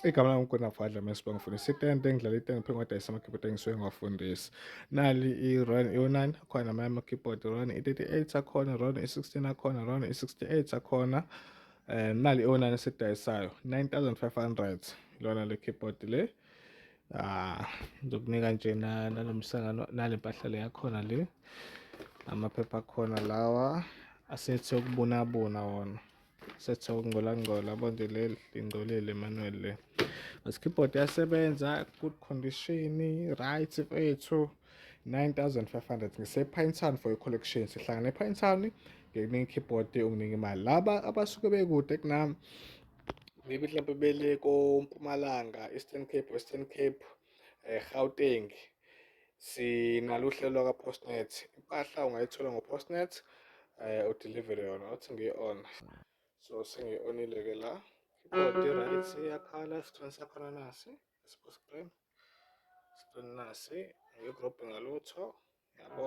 Igama lami uNkundla Mesiba, ngifundisa itente, ngidlala itente ngiphinda ngadayisa ama-keyboard engisuke ngiwafundisa. Nali i-Ron i-09 akhona namanye ama-keyboard, Ron i-38 akhona, Ron i-16 akhona, Ron i-68 akhona. Nali i-09 esidayisayo 9500 ilona le keyboard le. Ngizokunika nje nalomsangano nale mpahla le yakhona le, amaphepha akhona lawa asethe ukubunabuna wona, sethe ukungcolangcola yabo nje le ingcolile Emmanuel le. Bas keyboard yasebenza, good condition, right mfethu. 9500 ngise-Pinetown for i-collection, sihlangane e-Pinetown ngikunika i-keyboard unginika imali. Laba abasuke bekude kunami, maybe mhlawumbe bele koMpumalanga, Eastern Cape, Western Cape, Gauteng, sinalo uhlelo lwaka-Postnet. Impahla ungayithola ngo-Postnet, udeliver yona othi ngiyi-on. So sengiyi-onile-ke la, keyboard right iyakhala, screen sakhona nasi, screen nasi, ngigrobhe ngalutho, yabo.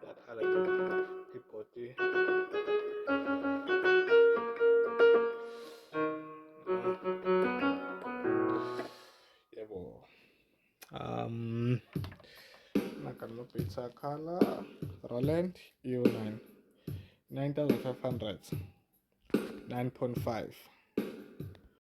Iyakhala keyboard. Yebo. Nakan pizza color Roland EU9 9500 9.5